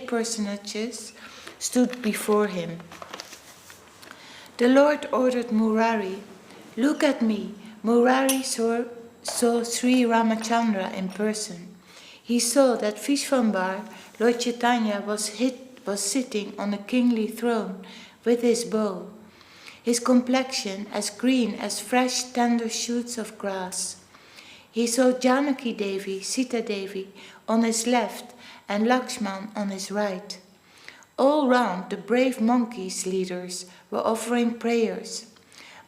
personages stood before him. The Lord ordered Murari, "Look at me." Murari saw Sri Ramachandra in person. He saw that Vishvambar, Lord Chaitanya, was sitting on a kingly throne with his bow, his complexion as green as fresh tender shoots of grass. He saw Janaki Devi, Sita Devi, on his left and Lakshman on his right. All round, the brave monkeys leaders were offering prayers.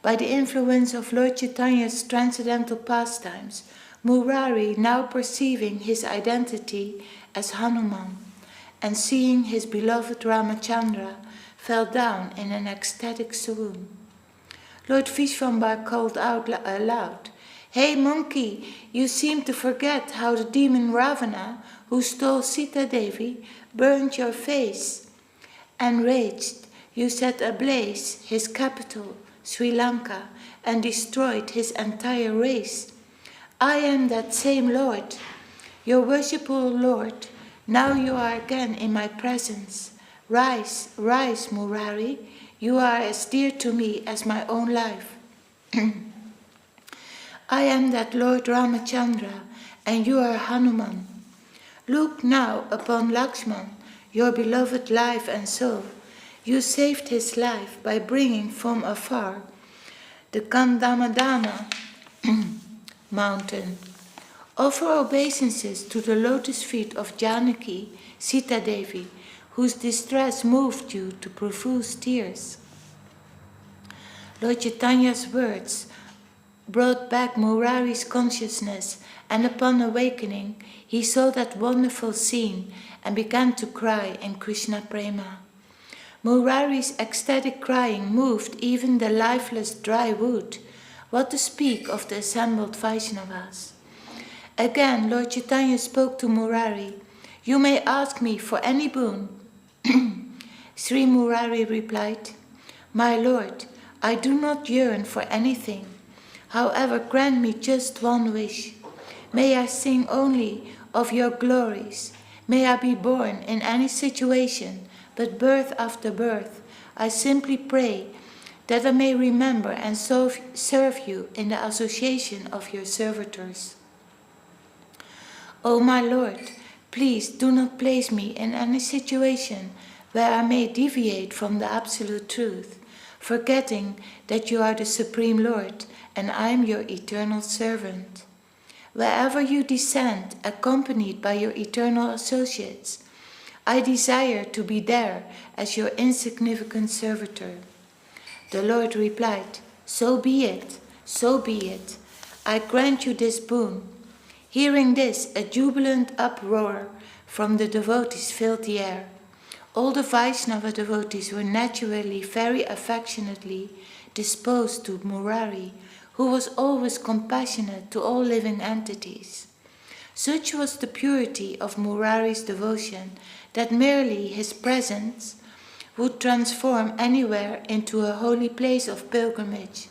By the influence of Lord Chaitanya's transcendental pastimes, Murari, now perceiving his identity as Hanuman and seeing his beloved Ramachandra, fell down in an ecstatic swoon. Lord Vishvambar called out aloud, "Hey monkey, you seem to forget how the demon Ravana, who stole Sita Devi, burned your face. Enraged, you set ablaze his capital, Sri Lanka, and destroyed his entire race. I am that same Lord, your worshipful Lord. Now you are again in my presence. Rise, rise, Murari. You are as dear to me as my own life. I am that Lord Ramachandra, and you are Hanuman. Look now upon Lakshman, your beloved life and soul. You saved his life by bringing from afar the Kandamadana mountain. Offer obeisances to the lotus feet of Janaki, Sita Devi, whose distress moved you to profuse tears." Lord Chaitanya's words brought back Murari's consciousness, and upon awakening, he saw that wonderful scene and began to cry in Krishna Prema. Murari's ecstatic crying moved even the lifeless dry wood, what to speak of the assembled Vaishnavas. Again, Lord Chaitanya spoke to Murari, "You may ask me for any boon." Sri Murari replied, "My Lord, I do not yearn for anything. However, grant me just one wish. May I sing only of your glories. May I be born in any situation, but birth after birth, I simply pray that I may remember and serve you in the association of your servitors. O my Lord, please do not place me in any situation where I may deviate from the absolute truth, forgetting that you are the Supreme Lord and I am your eternal servant. Wherever you descend, accompanied by your eternal associates, I desire to be there as your insignificant servitor." The Lord replied, "So be it, so be it. I grant you this boon." Hearing this, a jubilant uproar from the devotees filled the air. All the Vaishnava devotees were naturally very affectionately disposed to Murari, who was always compassionate to all living entities. Such was the purity of Murari's devotion that merely his presence would transform anywhere into a holy place of pilgrimage,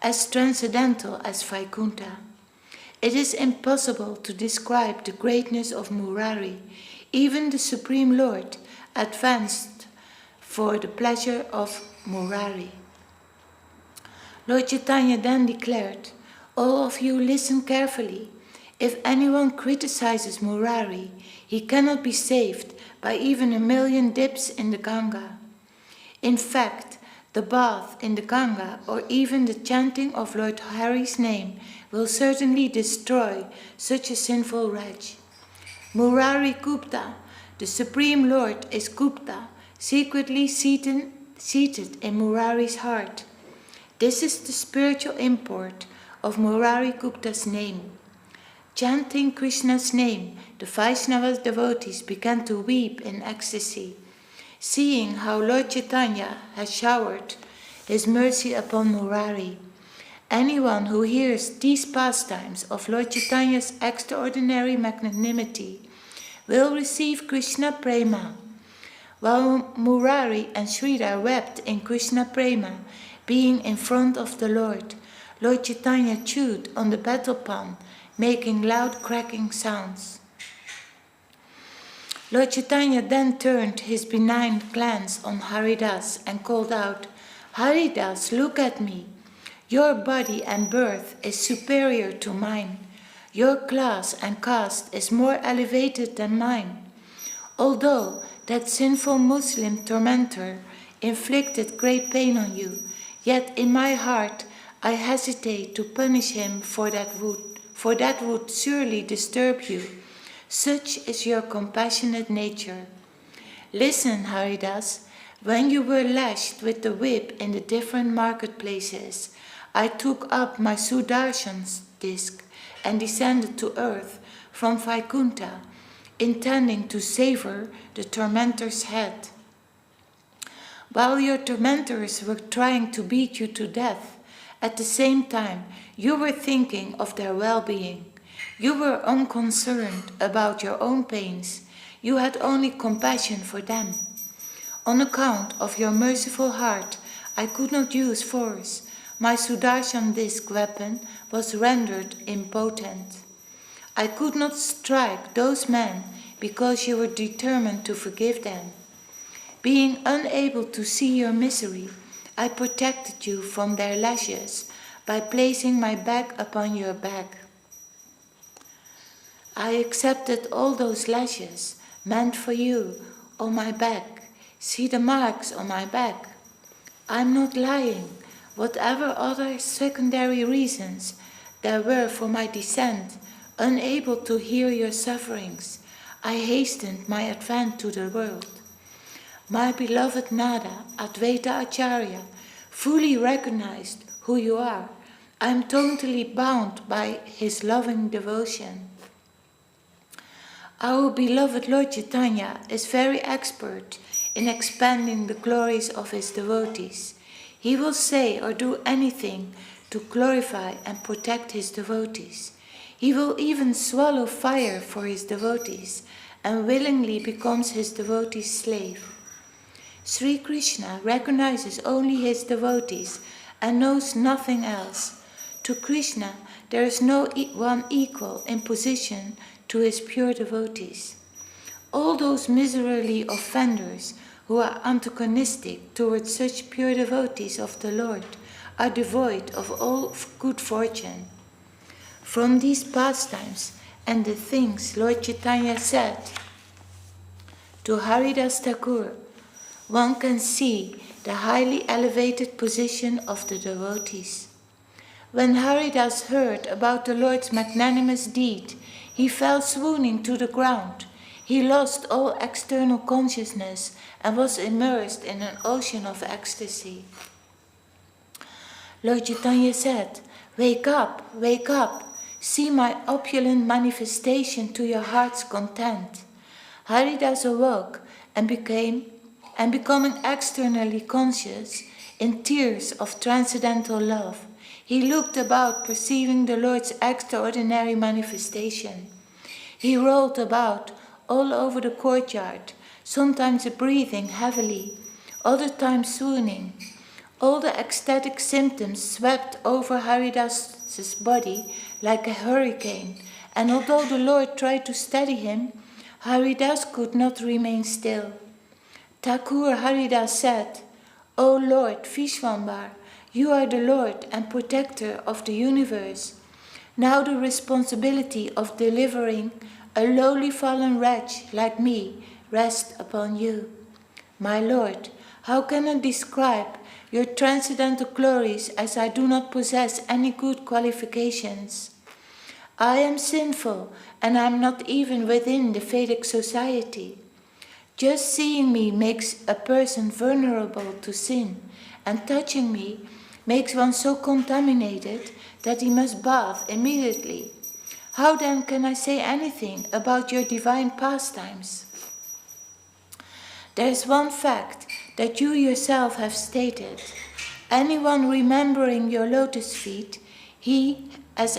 as transcendental as Vaikuntha. It is impossible to describe the greatness of Murari. Even the Supreme Lord advanced for the pleasure of Murari. Lord Chaitanya then declared, "All of you listen carefully. If anyone criticizes Murari, he cannot be saved by even 1,000,000 dips in the Ganga. In fact, the bath in the Ganga or even the chanting of Lord Hari's name will certainly destroy such a sinful wretch. Murari Gupta, the Supreme Lord is Gupta, secretly seated in Murari's heart. This is the spiritual import of Murari Gupta's name." Chanting Krishna's name, the Vaishnava devotees began to weep in ecstasy, seeing how Lord Chaitanya has showered his mercy upon Murari. Anyone who hears these pastimes of Lord Chaitanya's extraordinary magnanimity will receive Krishna Prema. While Murari and Sridhar wept in Krishna Prema, being in front of the Lord, Lord Chaitanya chewed on the betel pan, making loud cracking sounds. Lord Chaitanya then turned his benign glance on Haridas and called out, Haridas, look at me. Your body and birth is superior to mine. Your class and caste is more elevated than mine. Although that sinful Muslim tormentor inflicted great pain on you, yet in my heart I hesitate to punish him for that would surely disturb you. Such is your compassionate nature. Listen, Haridas, when you were lashed with the whip in the different marketplaces, I took up my Sudarshan disc and descended to earth from Vaikuntha, intending to sever the tormentor's head. While your tormentors were trying to beat you to death, at the same time you were thinking of their well-being. You were unconcerned about your own pains. You had only compassion for them. On account of your merciful heart, I could not use force. My Sudarshan disc weapon was rendered impotent. I could not strike those men because you were determined to forgive them. Being unable to see your misery, I protected you from their lashes by placing my back upon your back. I accepted all those lashes meant for you on my back. See the marks on my back. I'm not lying. Whatever other secondary reasons there were for my descent, unable to hear your sufferings, I hastened my advent to the world. My beloved Nada, Advaita Acharya, fully recognized who you are. I am totally bound by his loving devotion. Our beloved Lord Chaitanya is very expert in expanding the glories of his devotees. He will say or do anything to glorify and protect his devotees. He will even swallow fire for his devotees and willingly becomes his devotees' slave. Sri Krishna recognizes only his devotees and knows nothing else. To Krishna there is no one equal in position to his pure devotees. All those miserly offenders who are antagonistic towards such pure devotees of the Lord are devoid of all good fortune. From these pastimes and the things Lord Chaitanya said to Haridas Thakur, one can see the highly elevated position of the devotees. When Haridas heard about the Lord's magnanimous deed, he fell swooning to the ground. He lost all external consciousness and was immersed in an ocean of ecstasy. Lord Chaitanya said, wake up, see my opulent manifestation to your heart's content. Haridas awoke and becoming externally conscious in tears of transcendental love, he looked about perceiving the Lord's extraordinary manifestation. He rolled about all over the courtyard, sometimes breathing heavily, other times swooning. All the ecstatic symptoms swept over Haridas's body like a hurricane, and although the Lord tried to steady him, Haridas could not remain still. Thakur Haridas said, O Lord Vishwambar, you are the Lord and protector of the universe. Now the responsibility of delivering a lowly fallen wretch like me rests upon you. My Lord, how can I describe your transcendental glories as I do not possess any good qualifications? I am sinful and I am not even within the Vedic society. Just seeing me makes a person vulnerable to sin, and touching me makes one so contaminated that he must bath immediately. How then can I say anything about your divine pastimes? There is one fact that you yourself have stated. Anyone remembering your lotus feet, he as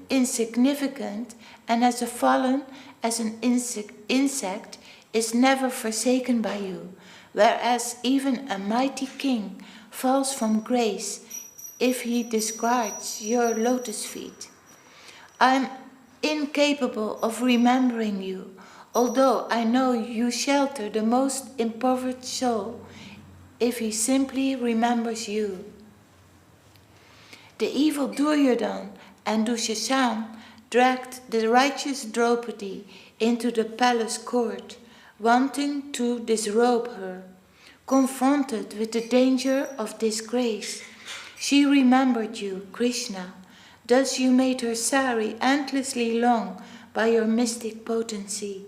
insignificant and as fallen as an insect is never forsaken by you, whereas even a mighty king falls from grace if he discards your lotus feet. I am incapable of remembering you, although I know you shelter the most impoverished soul if he simply remembers you. The evil Duryodhan and Dushashan dragged the righteous Draupadi into the palace court, wanting to disrobe her. Confronted with the danger of disgrace, she remembered you, Krishna. Thus you made her sari endlessly long by your mystic potency.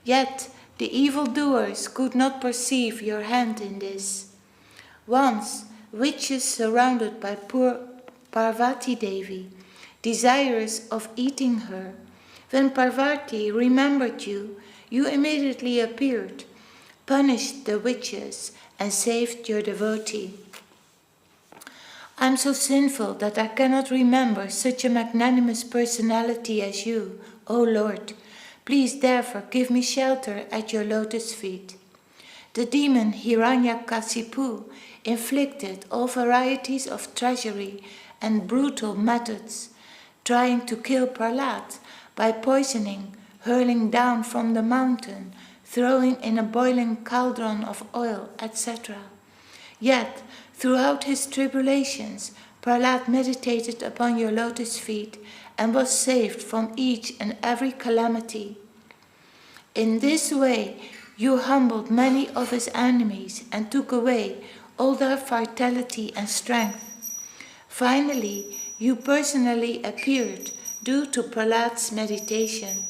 Yet the evildoers could not perceive your hand in this. Once, witches surrounded by poor Parvati Devi, desirous of eating her. When Parvati remembered you, you immediately appeared, punished the witches, and saved your devotee. I am so sinful that I cannot remember such a magnanimous personality as you, O Lord. Please therefore give me shelter at your lotus feet. The demon Hiranyakasipu inflicted all varieties of treachery and brutal methods, trying to kill Prahlad by poisoning, hurling down from the mountain, throwing in a boiling cauldron of oil, etc. Yet, throughout his tribulations, Prahlad meditated upon your lotus feet and was saved from each and every calamity. In this way, you humbled many of his enemies and took away all their vitality and strength. Finally, you personally appeared due to Prahlad's meditation.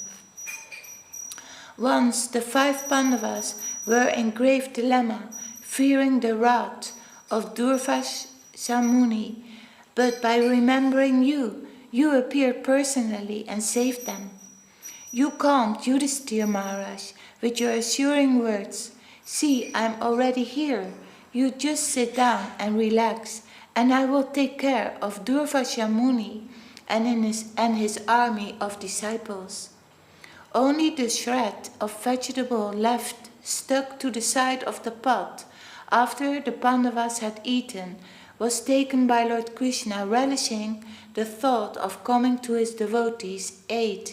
Once the 5 Pandavas were in grave dilemma, fearing the wrath of Durvasa Muni, but by remembering you, you appeared personally and saved them. You calmed Yudhishthira Maharaj with your assuring words. See, I am already here. You just sit down and relax, and I will take care of Durvasa Muni and his army of disciples. Only the shred of vegetable left stuck to the side of the pot after the Pandavas had eaten was taken by Lord Krishna, relishing the thought of coming to his devotees' aid.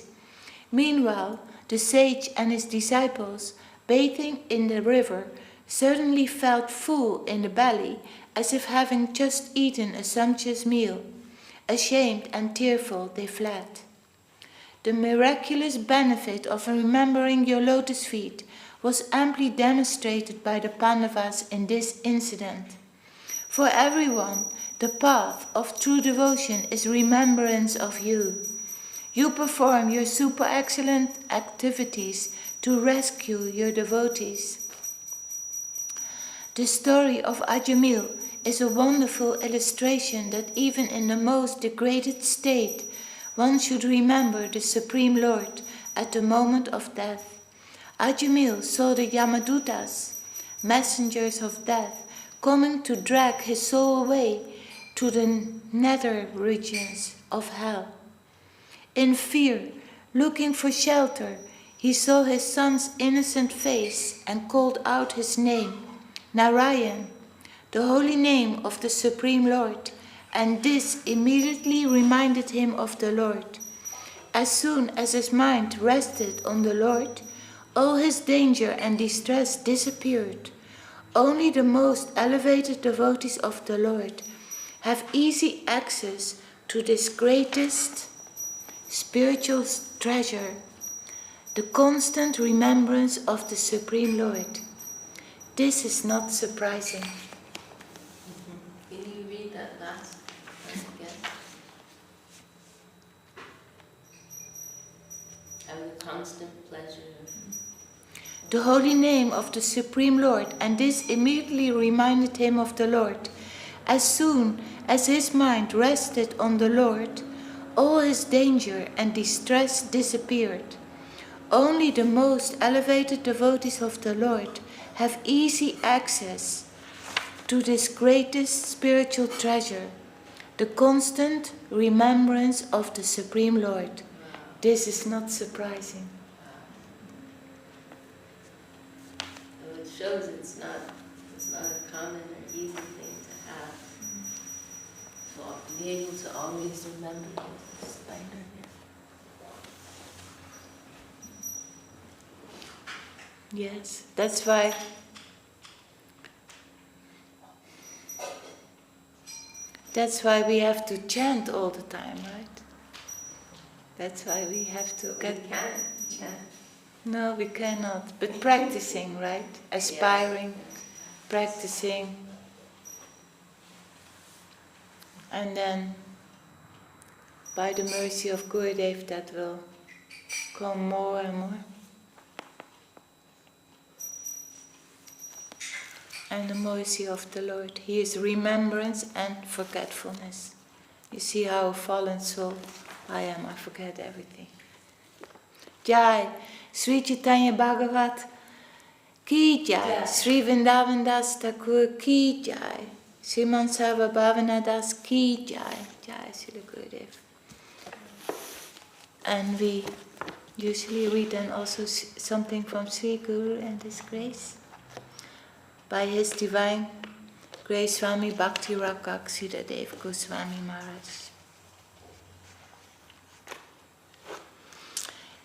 Meanwhile, the sage and his disciples, bathing in the river, suddenly felt full in the belly, as if having just eaten a sumptuous meal. Ashamed and tearful, they fled. The miraculous benefit of remembering your lotus feet was amply demonstrated by the Pandavas in this incident. For everyone, the path of true devotion is remembrance of you. You perform your super excellent activities to rescue your devotees. The story of Ajamil is a wonderful illustration that even in the most degraded state, one should remember the Supreme Lord at the moment of death. Ajamil saw the Yamadutas, messengers of death, coming to drag his soul away to the nether regions of hell. In fear, looking for shelter, he saw his son's innocent face and called out his name, Narayan, the holy name of the Supreme Lord, and this immediately reminded him of the Lord. As soon as his mind rested on the Lord, all his danger and distress disappeared. Only the most elevated devotees of the Lord have easy access to this greatest spiritual treasure, the constant remembrance of the Supreme Lord. This is not surprising. Can you read that last again? Have the constant pleasure. The holy name of the Supreme Lord, and this immediately reminded him of the Lord. As soon as his mind rested on the Lord, all his danger and distress disappeared. Only the most elevated devotees of the Lord have easy access to this greatest spiritual treasure, the constant remembrance of the Supreme Lord. This is not surprising. So it shows it's not a common or easy thing to have. To be able to always remember this splendor. Yes, that's why we have to chant all the time, right? That's why we have to We can't chant. No, we cannot. But practicing, right? Aspiring, practicing. And then, by the mercy of Gurudev, that will come more and more. And the mercy of the Lord. He is remembrance and forgetfulness. You see how a fallen soul I am. I forget everything. Jai, Sri Chaitanya Bhagavat, Ki Jai, Sri Vrindavan Das Thakur, Ki Jai, Sriman Sarva Bhavana Das, Ki Jai, Jai Srila Gurudev. And we usually read then also something from Sri Guru and His Grace. By His Divine Grace Swami Bhakti Rakak Siddhadev Goswami Maharaj.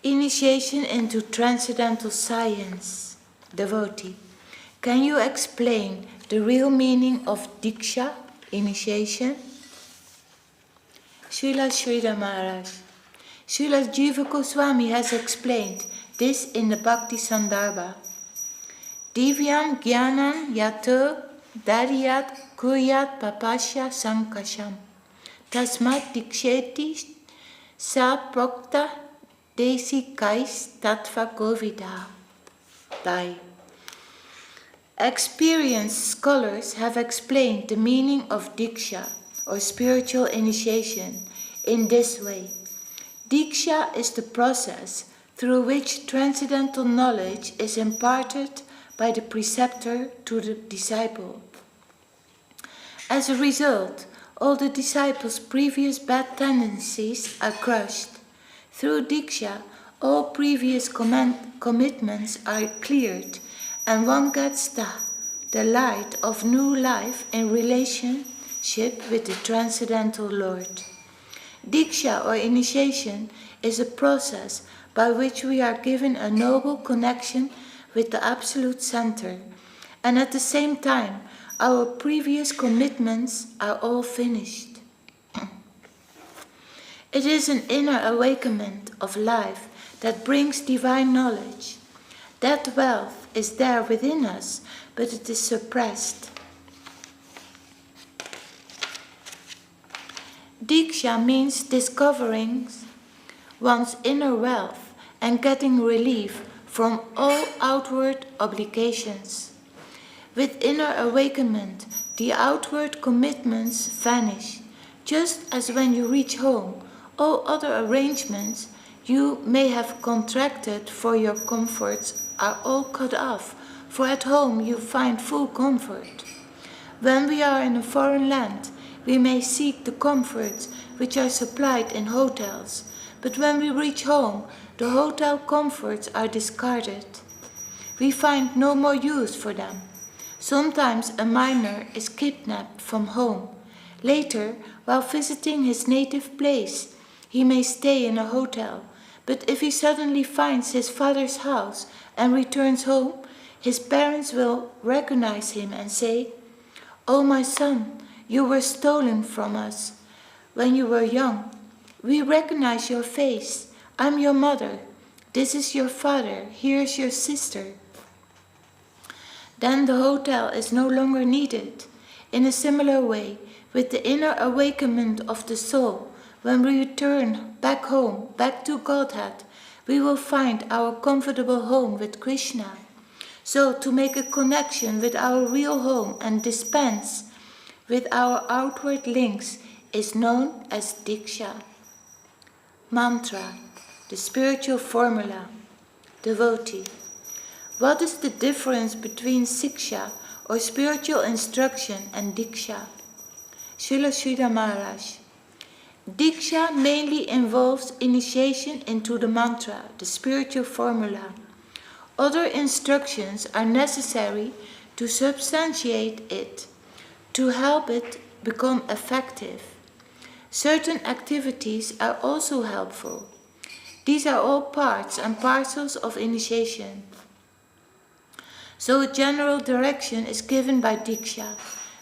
Initiation into Transcendental Science. Devotee, can you explain the real meaning of Diksha, initiation? Srila Sridhar Maharaj. Srila Jiva Goswami has explained this in the Bhakti Sandarbha. Divyam Gyanam Yato Daryat Kuryat Papasya Sankasham Tasmat Diksheti Sa Prokta Desi Kais Tattva Govida. Dai. Experienced scholars have explained the meaning of Diksha, or spiritual initiation, in this way. Diksha is the process through which transcendental knowledge is imparted by the preceptor to the disciple. As a result, all the disciple's previous bad tendencies are crushed. Through Diksha, all previous commitments are cleared, and one gets the light of new life in relationship with the Transcendental Lord. Diksha, or initiation, is a process by which we are given a noble connection with the Absolute Center, and at the same time, our previous commitments are all finished. It is an inner awakenment of life that brings divine knowledge. That wealth is there within us, but it is suppressed. Diksha means discovering one's inner wealth and getting relief from all outward obligations. With inner awakenment, the outward commitments vanish, just as when you reach home, all other arrangements you may have contracted for your comforts are all cut off, for at home you find full comfort. When we are in a foreign land, we may seek the comforts which are supplied in hotels, but when we reach home, the hotel comforts are discarded. We find no more use for them. Sometimes a miner is kidnapped from home. Later, while visiting his native place, he may stay in a hotel, but if he suddenly finds his father's house and returns home, his parents will recognize him and say, "Oh, my son, you were stolen from us when you were young. We recognize your face. I'm your mother. This is your father. Here's your sister." Then the hotel is no longer needed. In a similar way, with the inner awakenment of the soul, when we return back home, back to Godhead, we will find our comfortable home with Krishna. So, to make a connection with our real home and dispense with our outward links is known as Diksha. Mantra, the spiritual formula. Devotee. What is the difference between Siksha, or spiritual instruction, and Diksha? Srila Sridhar Maharaj. Diksha mainly involves initiation into the mantra, the spiritual formula. Other instructions are necessary to substantiate it, to help it become effective. Certain activities are also helpful. These are all parts and parcels of initiation. So a general direction is given by Diksha,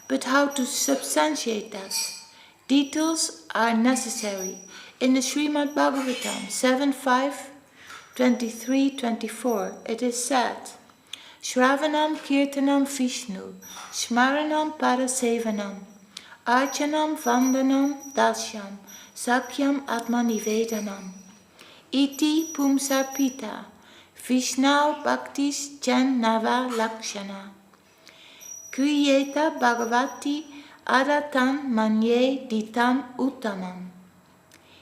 but how to substantiate that? Details are necessary. In the Srimad Bhagavatam 7.5, 23-24, it is said, Shravanam Kirtanam Vishnu, Smaranam Parasevanam, Archanam Vandanam Dasyam, Sakyam Atmanivedanam, Iti Pumsarpita, Vishnau Bhaktis Jan Nava Lakshana, Kriyeta Bhagavati Adatan Manye Ditam Uttamam.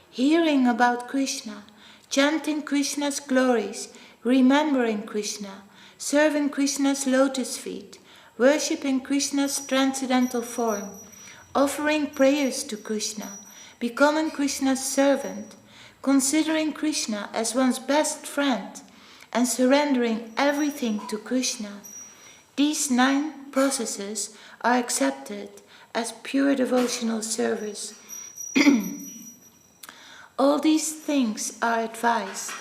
Hearing about Krishna, chanting Krishna's glories, remembering Krishna, serving Krishna's lotus feet, worshipping Krishna's transcendental form, offering prayers to Krishna, becoming Krishna's servant, considering Krishna as one's best friend, and surrendering everything to Krishna. These 9 processes are accepted as pure devotional service. All these things are advised.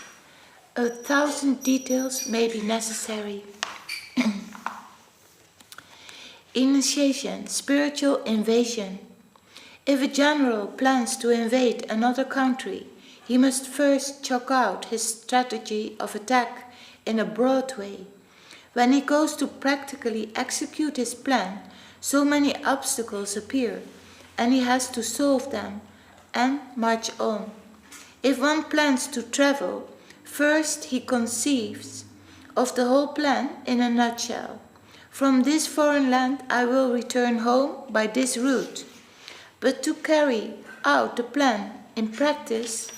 1,000 details may be necessary. Initiation, spiritual invasion. If a general plans to invade another country, he must first chalk out his strategy of attack in a broad way. When he goes to practically execute his plan, so many obstacles appear, and he has to solve them and march on. If one plans to travel, first he conceives of the whole plan in a nutshell. From this foreign land I will return home by this route. But to carry out the plan in practice,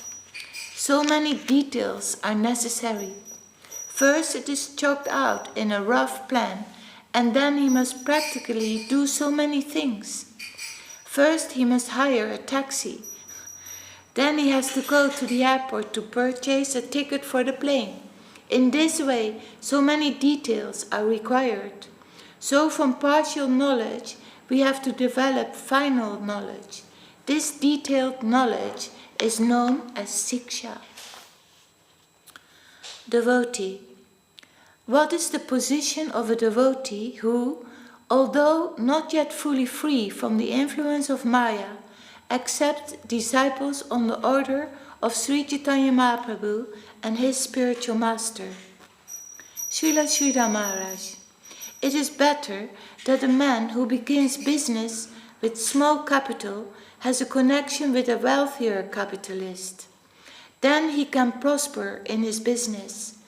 so many details are necessary. First it is chalked out in a rough plan, and then he must practically do so many things. First he must hire a taxi. Then he has to go to the airport to purchase a ticket for the plane. In this way, so many details are required. So from partial knowledge, we have to develop final knowledge. This detailed knowledge is known as Siksha. Devotee. What is the position of a devotee who, although not yet fully free from the influence of Maya, accept disciples on the order of Sri Chaitanya Mahaprabhu and his spiritual master? Srila Tridandi Maharaj. It is better that a man who begins business with small capital has a connection with a wealthier capitalist. Then he can prosper in his business.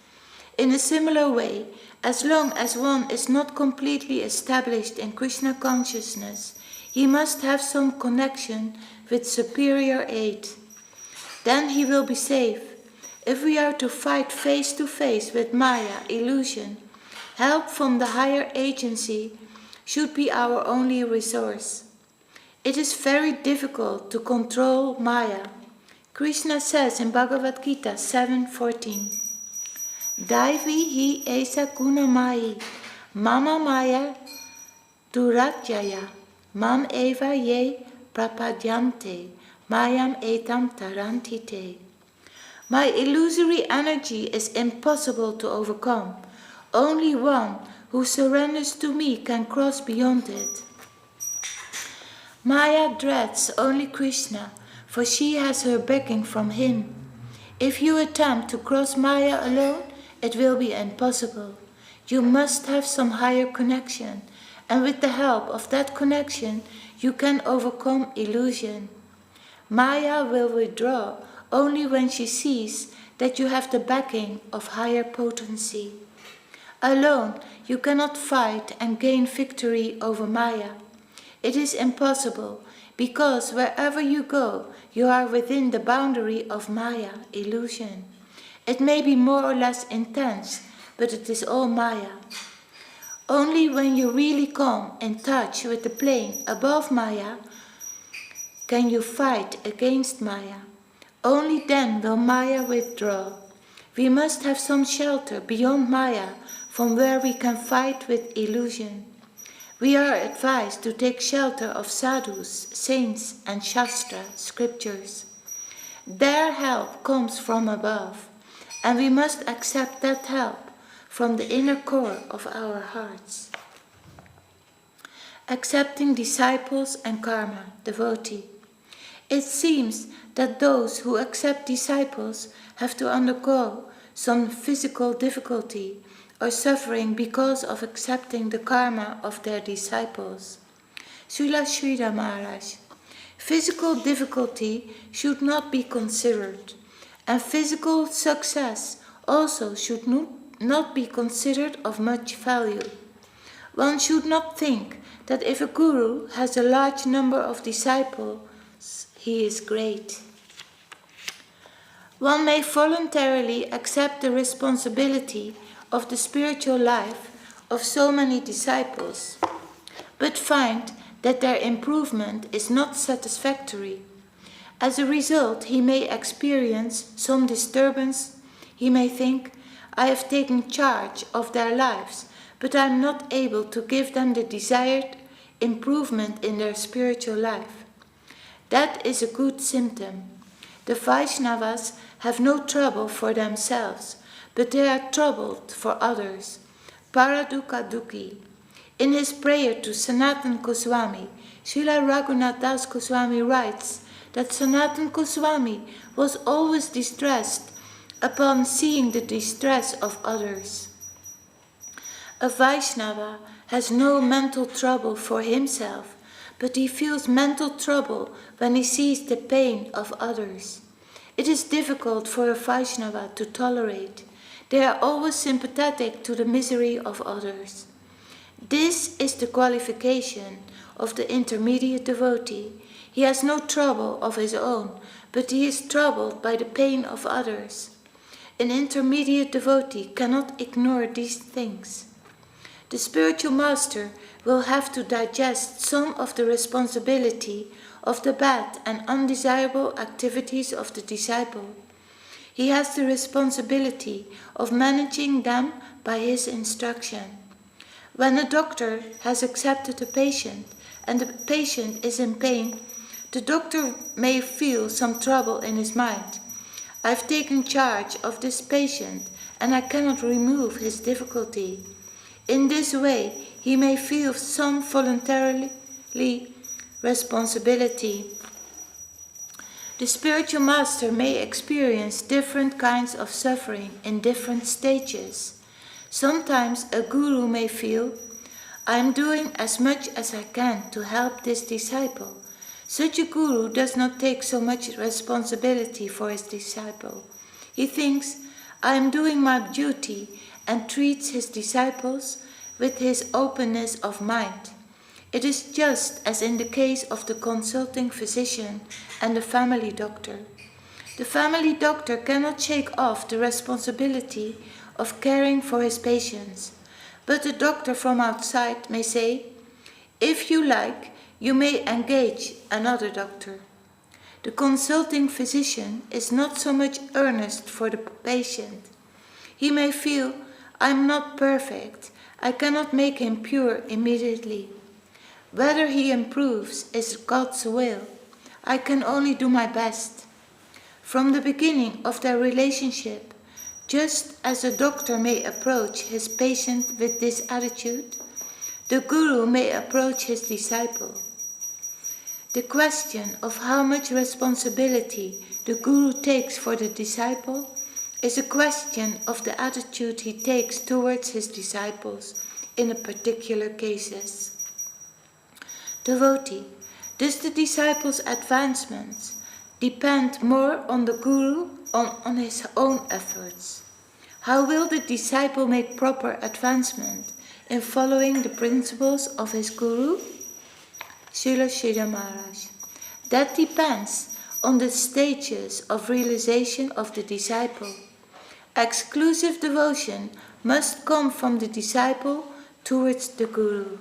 In a similar way, as long as one is not completely established in Krishna consciousness, he must have some connection with superior aid. Then he will be safe. If we are to fight face to face with Maya, illusion, help from the higher agency should be our only resource. It is very difficult to control Maya. Krishna says in Bhagavad Gita 7:14, Daivi hi esa guna mai, mama maya durajaya, mam eva ye prapadyante, mayam etam tarantite. My illusory energy is impossible to overcome. Only one who surrenders to me can cross beyond it. Maya dreads only Krishna, for she has her backing from him. If you attempt to cross Maya alone, it will be impossible. You must have some higher connection, and with the help of that connection, you can overcome illusion. Maya will withdraw only when she sees that you have the backing of higher potency. Alone, you cannot fight and gain victory over Maya. It is impossible, because wherever you go, you are within the boundary of Maya, illusion. It may be more or less intense, but it is all Maya. Only when you really come in touch with the plane above Maya can you fight against Maya. Only then will Maya withdraw. We must have some shelter beyond Maya from where we can fight with illusion. We are advised to take shelter of sadhus, saints, and Shastra, scriptures. Their help comes from above, and we must accept that help, from the inner core of our hearts. Accepting disciples and karma, devotee. It seems that those who accept disciples have to undergo some physical difficulty or suffering because of accepting the karma of their disciples. Sripad Maharaj. Physical difficulty should not be considered, and physical success also should not be considered of much value. One should not think that if a guru has a large number of disciples, he is great. One may voluntarily accept the responsibility of the spiritual life of so many disciples, but find that their improvement is not satisfactory. As a result, he may experience some disturbance. He may think, I have taken charge of their lives, but I am not able to give them the desired improvement in their spiritual life. That is a good symptom. The Vaishnavas have no trouble for themselves, but they are troubled for others. Paradukkha Dukhi. In his prayer to Sanatana Goswami, Srila Raghunath Das Goswami writes that Sanatana Goswami was always distressed upon seeing the distress of others. A Vaishnava has no mental trouble for himself, but he feels mental trouble when he sees the pain of others. It is difficult for a Vaishnava to tolerate. They are always sympathetic to the misery of others. This is the qualification of the intermediate devotee. He has no trouble of his own, but he is troubled by the pain of others. An intermediate devotee cannot ignore these things. The spiritual master will have to digest some of the responsibility of the bad and undesirable activities of the disciple. He has the responsibility of managing them by his instruction. When a doctor has accepted a patient and the patient is in pain, the doctor may feel some trouble in his mind. I've taken charge of this patient and I cannot remove his difficulty. In this way, he may feel some voluntarily responsibility. The spiritual master may experience different kinds of suffering in different stages. Sometimes a guru may feel, I am doing as much as I can to help this disciple. Such a guru does not take so much responsibility for his disciple. He thinks, I am doing my duty, and treats his disciples with his openness of mind. It is just as in the case of the consulting physician and the family doctor. The family doctor cannot shake off the responsibility of caring for his patients, but the doctor from outside may say, if you like, you may engage another doctor. The consulting physician is not so much earnest for the patient. He may feel, I am not perfect, I cannot make him pure immediately. Whether he improves is God's will. I can only do my best. From the beginning of their relationship, just as a doctor may approach his patient with this attitude, the guru may approach his disciple. The question of how much responsibility the guru takes for the disciple is a question of the attitude he takes towards his disciples in a particular cases. Devotee, does the disciple's advancement depend more on the guru or on his own efforts? How will the disciple make proper advancement in following the principles of his guru? Sripad Maharaj. That depends on the stages of realization of the disciple. Exclusive devotion must come from the disciple towards the guru.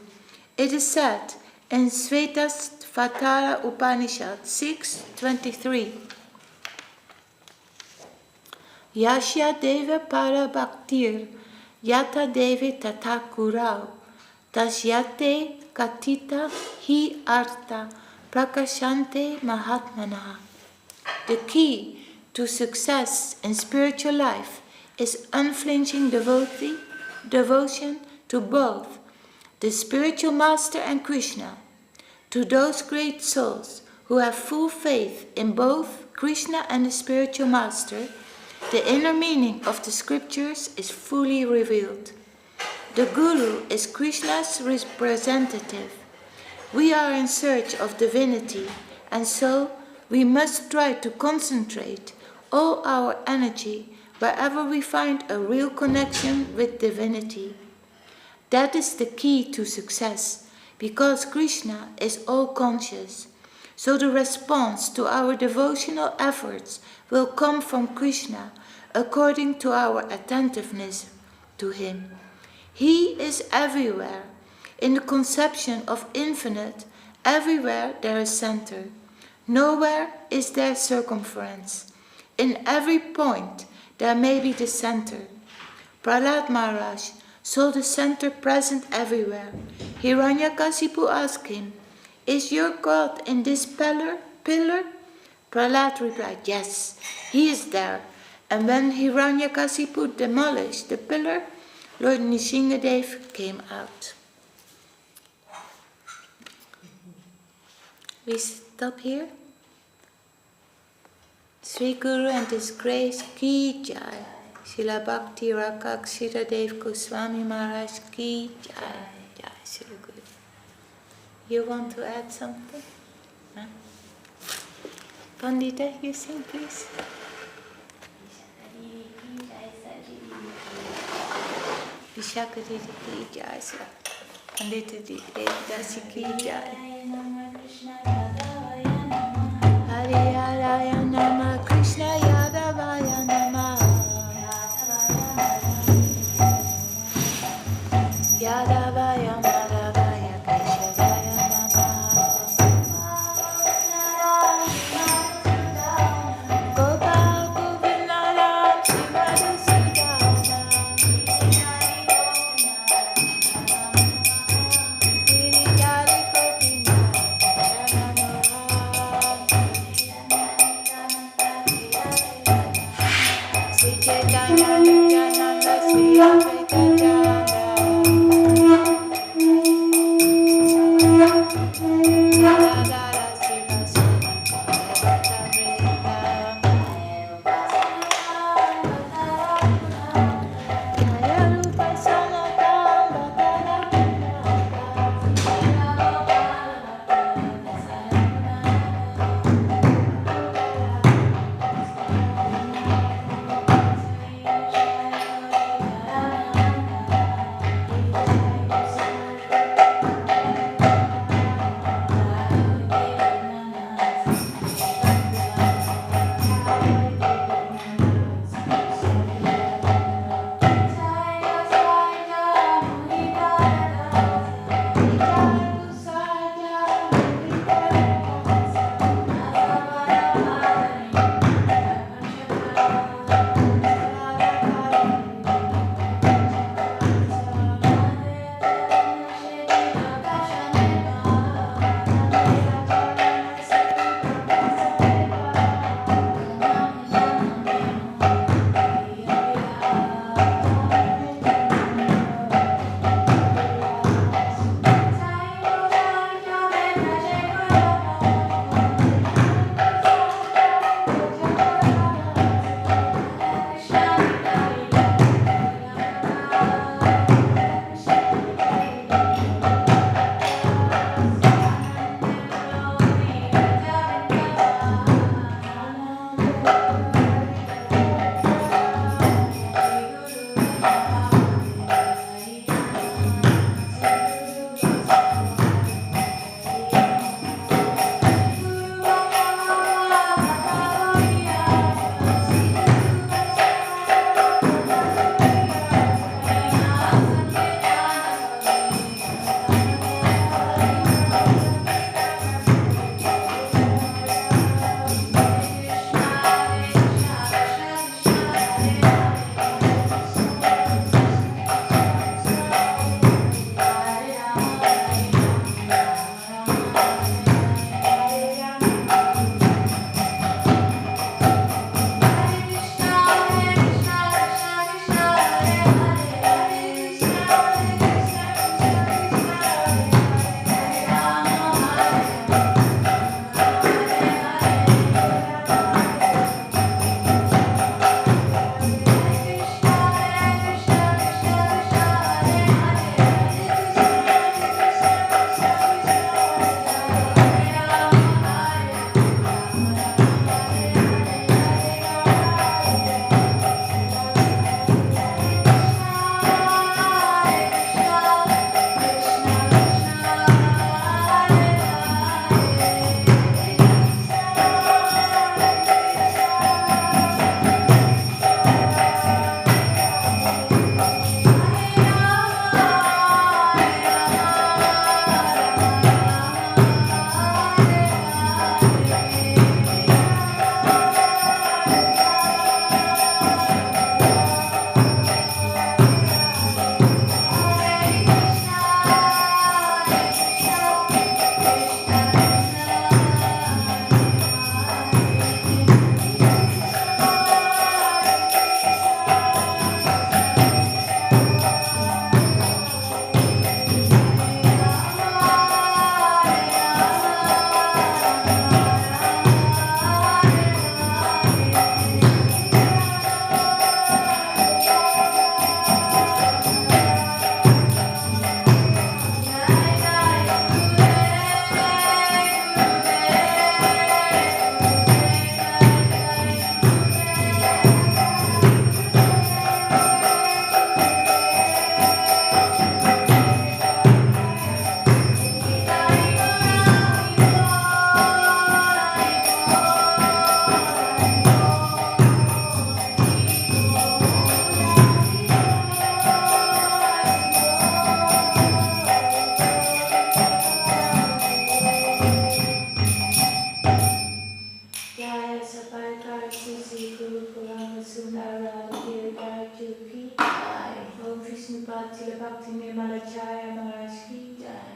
It is said in Svetasvatara Upanishad 6.23, Yasya deva para bhaktir yata devi tata kurau tasyate katita hi artha prakashante mahatmana. The key to success in spiritual life is unflinching devotee devotion to both the spiritual master and Krishna. To those great souls who have full faith in both Krishna and the spiritual master, the inner meaning of the scriptures is fully revealed. The Guru is Krishna's representative. We are in search of divinity, and so we must try to concentrate all our energy wherever we find a real connection with divinity. That is the key to success, because Krishna is all-conscious. So the response to our devotional efforts will come from Krishna according to our attentiveness to him. He is everywhere. In the conception of infinite, everywhere there is center. Nowhere is there circumference. In every point there may be the center. Prahlad Maharaj saw the center present everywhere. Hiranyakasipu asked him, "Is your God in this pillar?" Prahlad replied, "Yes, he is there." And when Hiranyakasipu demolished the pillar, Lord Nrsimhadev came out. We stop here. Sri Guru and His Grace Ki Jai. Srila Bhakti Rakak Sridharadev Goswami Maharaj Ki Jai. Jai Sri Guru. You want to add something? Huh? Pandita, you sing please. Vishakaditi Ki Jai. Pandita Dasi Ki Jai. Hare Raya Nama Krishna Yadavaya Nama Yadavaya Madhavaya Keshavaya Nama Gopal Govinda Shimadhusudana Giridhari Gopinath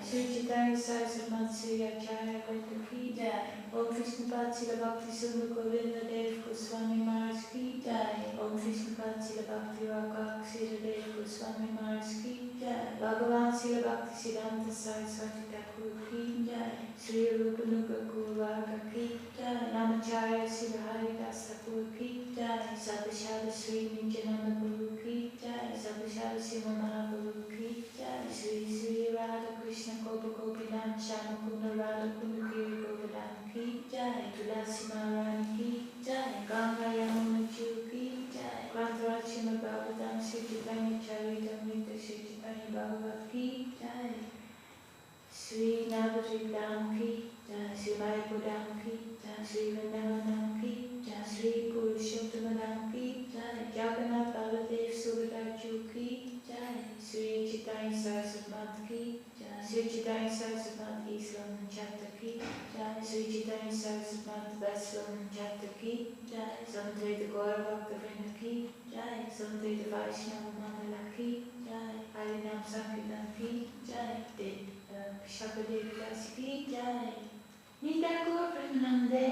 Sri Chaitanya Saraswati Matsuri Acharya Gopal Ki Jai. Om Vishnupad Srila Bhakti Sundar Govinda Dev Goswami Maharaj Ki Jai. Om Vishnupad Srila Bhakti Rakak Srila Dev Goswami Maharaj Ki Jai. Bhagavan Srila Bhakti Siddhanta Saraswati Thakur Ki Jai. Sri Rupa Nuga Gurvaga Ki Jai. Namacharya Srila Haridas Thakur Ki Jai. Sabhashada Sri Nityananda Guru Ki Jai. Sabhashada Sri Mahabhuru Ki Jai. Sri Sri Radha Krishna Gopa Gopinath Shama Kunda Radha Kunda Giri Govardhan Ki Jai. Tulasi Maharani Ki Jai. Ganga Yamuna Chu Ki Jai. Grantaraj Srimad Bhagavatam Sri Chaitanya Charitamrita Sri Chaitanya Bhagavat Ki Jai. Sri Navadvip Dham Ki Jai. Sri Mayapur Dham Ki Jai. Sri Vrindavan Dham Ki Jai. Sri Purushottama Dham Ki Jai. Jagannath Baladev Subhadra Chu Ki Jai. Sri Chaitanya Saraswati Mat Ki Jai. Sri Chaitanya Saraswati Mat East London Chapter Ki Jai. Sri Chaitanya Saraswati Mat West London Chapter Ki Jai. Samudrita Gaura Bhakta Vrinda Ki Jai. Samudrita Vaishnava Mandala Ki Jai. Harinam Sankirtan Ki Jai. Shakadev Das Ki Jai. Nita Gaur Premanande.